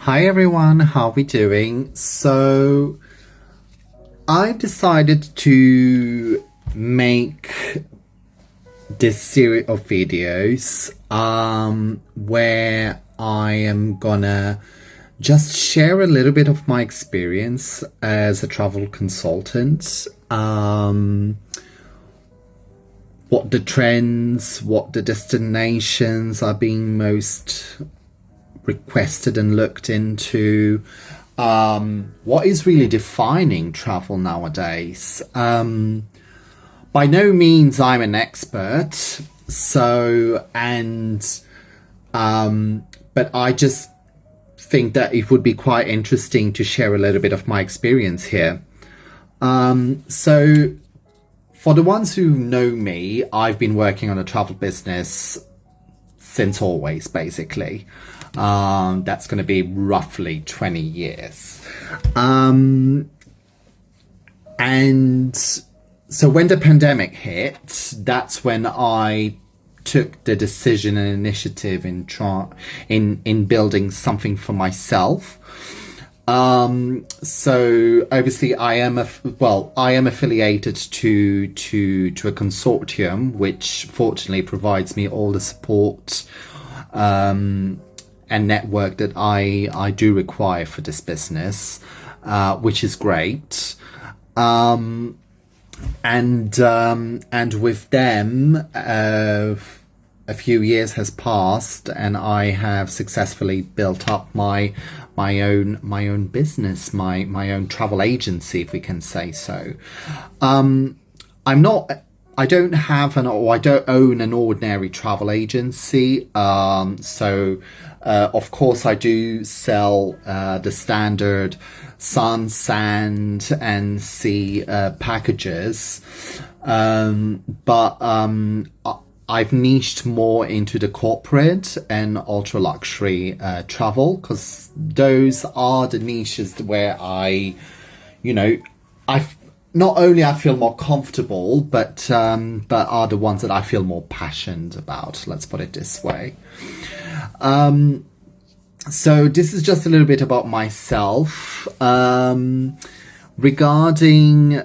Hi everyone, how are we doing? So I decided to make this series of videos where I am gonna just share a little bit of my experience as a travel consultant. What the trends, what the destinations are being most requested and looked into, what is really defining travel nowadays. By no means I'm an expert, but I just think that it would be quite interesting to share a little bit of my experience here. So for the ones who know me, I've been working on a travel business since always, basically. That's going to be roughly 20 years. And so when the pandemic hit, that's when I took the decision and initiative in building something for myself. So obviously I am affiliated to a consortium which fortunately provides me all the support and network that I do require for this business, which is great. And with them, a few years has passed, and I have successfully built up my own business, my own travel agency, if we can say so. I don't own an ordinary travel agency. Of course, I do sell the standard sun, sand, and sea packages, but I've niched more into the corporate and ultra luxury travel, because those are the niches where I not only I feel more comfortable, but are the ones that I feel more passionate about. Let's put it this way. So this is just a little bit about myself. Regarding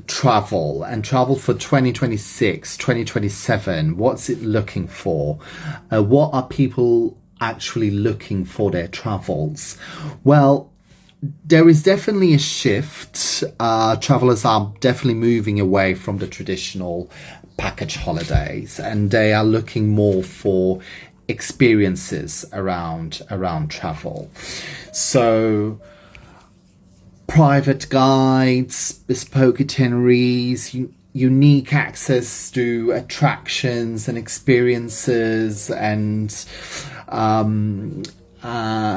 travel for 2026, 2027, what's it looking for? What are people actually looking for their travels? Well, there is definitely a shift. Travelers are definitely moving away from the traditional package holidays, and they are looking more for experiences around travel. So private guides, bespoke itineraries, unique access to attractions and experiences, and of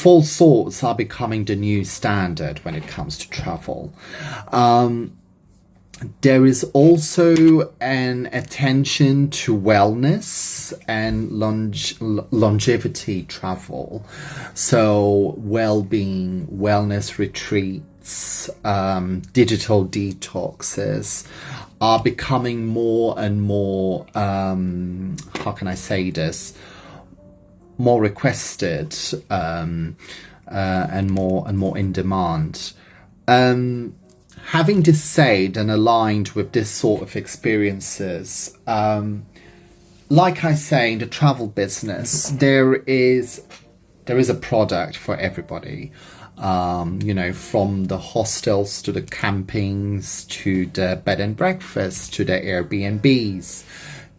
all sorts are becoming the new standard when it comes to travel. There is also an attention to wellness and longevity travel. So well-being, wellness retreats, digital detoxes are becoming more and more, how can I say this, more requested, and more in demand. Having this said and aligned with this sort of experiences, like I say, in the travel business, there is a product for everybody. From the hostels to the campings, to the bed and breakfast, to the Airbnbs,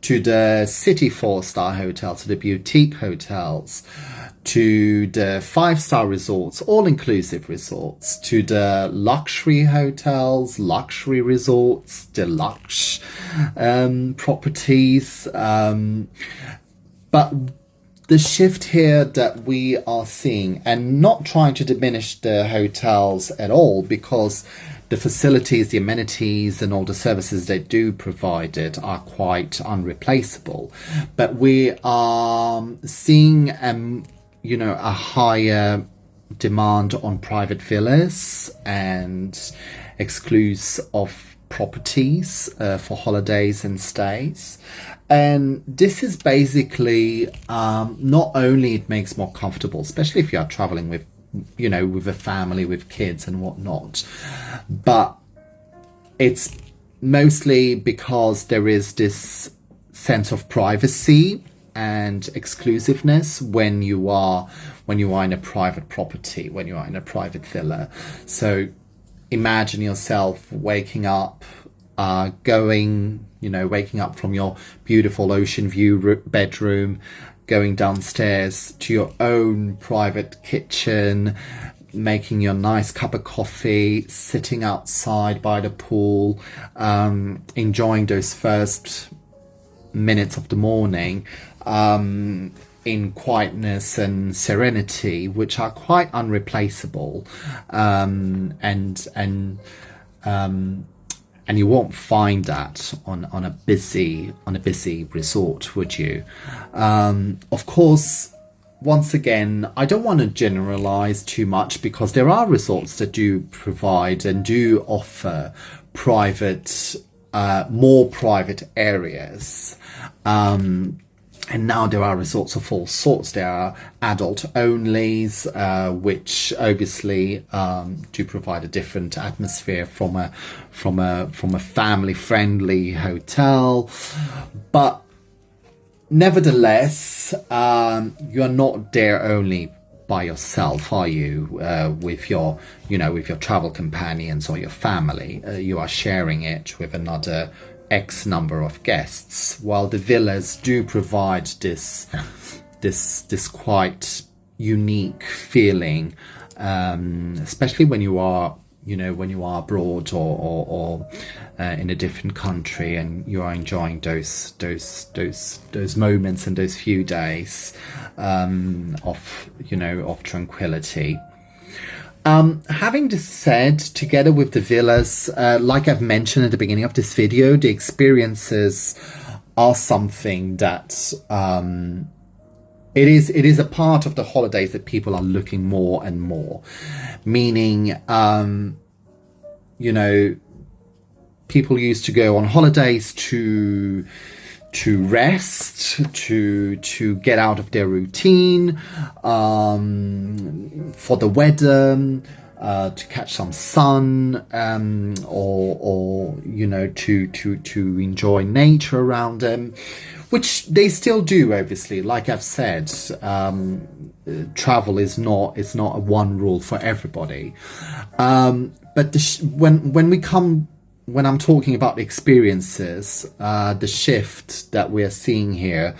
to the city 4-star hotels, to the boutique hotels, to the 5-star resorts, all-inclusive resorts, to the luxury hotels, luxury resorts, deluxe properties. But the shift here that we are seeing, and not trying to diminish the hotels at all, because the facilities, the amenities, and all the services they do provided are quite unreplaceable. But we are seeing a higher demand on private villas and exclusive properties for holidays and stays. And this is basically, not only it makes more comfortable, especially if you are traveling with, with a family, with kids and whatnot, but it's mostly because there is this sense of privacy and exclusiveness when you are in a private property, when you are in a private villa. So imagine yourself waking up, waking up from your beautiful ocean view bedroom, going downstairs to your own private kitchen, making your nice cup of coffee, sitting outside by the pool, enjoying those first minutes of the morning, in quietness and serenity, which are quite unreplaceable, and you won't find that on a busy resort, would you? Of course, once again, I don't want to generalize too much, because there are resorts that do provide and do offer private, more private areas. And now there are resorts of all sorts. There are adult onlys, which obviously do provide a different atmosphere from a family friendly hotel. But nevertheless, you're not there only by yourself, are you? With your travel companions or your family. You are sharing it with another X number of guests, while the villas do provide this quite unique feeling, especially when you are abroad or in a different country, and you are enjoying those moments and those few days of tranquility. Having this said, together with the villas, like I've mentioned at the beginning of this video, the experiences are something that it is a part of the holidays that people are looking more and more. Meaning, people used to go on holidays to rest, to get out of their routine, for the weather, to catch some sun, or to enjoy nature around them, which they still do, obviously. Like I've said, travel is not a one rule for everybody. But when I'm talking about experiences, the shift that we're seeing here,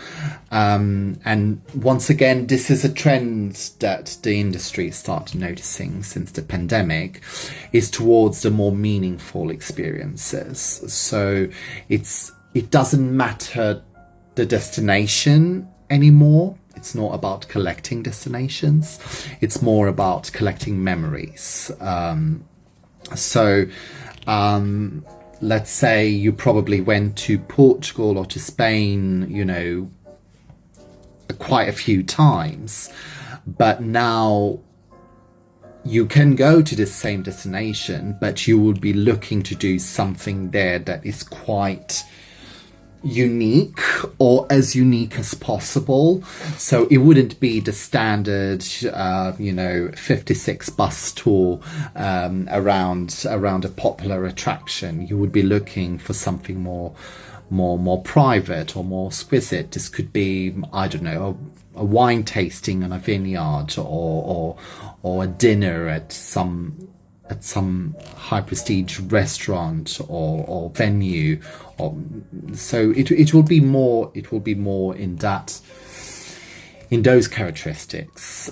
and once again, this is a trend that the industry started noticing since the pandemic, is towards the more meaningful experiences. So it doesn't matter the destination anymore. It's not about collecting destinations. It's more about collecting memories. Let's say you probably went to Portugal or to Spain, quite a few times, but now you can go to the same destination, but you would be looking to do something there that is quite unique, or as unique as possible. So it wouldn't be the standard 56 bus tour around a popular attraction. You would be looking for something more private or more exquisite. This could be, I don't know, a wine tasting in a vineyard, or a dinner at some high prestige restaurant or venue, so it will be more in those characteristics.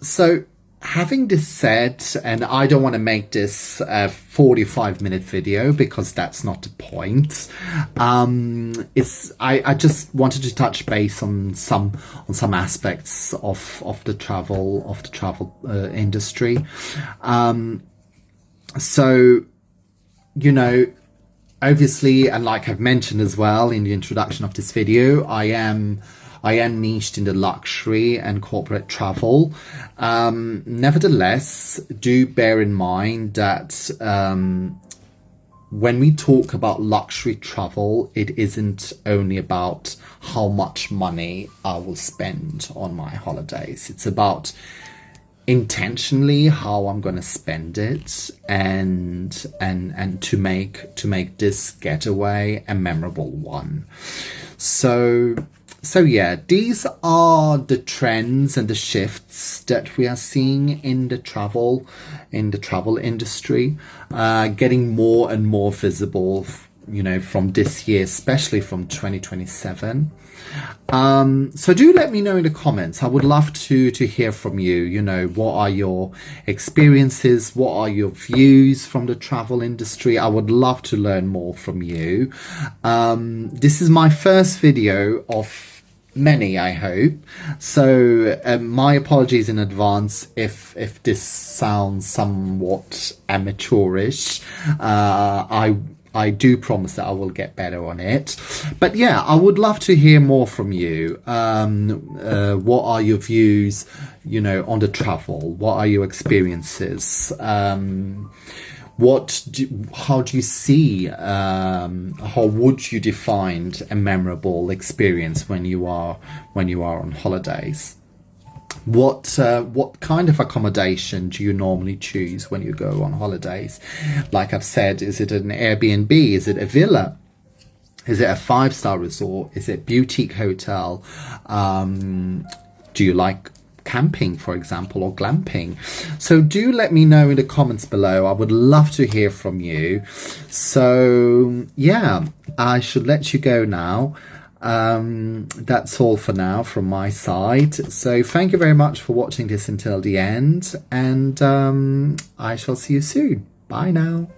So having this said, and I don't want to make this a 45-minute video, because that's not the point. I just wanted to touch base on some aspects of the travel industry. So obviously, and like I've mentioned as well in the introduction of this video, I am niched in the luxury and corporate travel. Nevertheless, do bear in mind that when we talk about luxury travel, it isn't only about how much money I will spend on my holidays. It's about intentionally how I'm going to spend it, and to make this getaway a memorable one. So yeah, these are the trends and the shifts that we are seeing in the travel industry, getting more and more visible, from this year, especially from 2027. So do let me know in the comments. I would love to hear from you. What are your experiences? What are your views from the travel industry? I would love to learn more from you. This is my first video of many, I hope. So my apologies in advance if this sounds somewhat amateurish. I do promise that I will get better on it. But yeah, I would love to hear more from you. What are your views, on the travel? What are your experiences? How do you see, how would you define a memorable experience when you are on holidays? What kind of accommodation do you normally choose when you go on holidays? Like I've said, is it an Airbnb? Is it a villa? Is it a 5-star resort? Is it boutique hotel? Do you like camping, for example, or glamping? So do let me know in the comments below. I would love to hear from you. So yeah, I should let you go now. That's all for now from my side. So thank you very much for watching this until the end, and I shall see you soon. Bye now.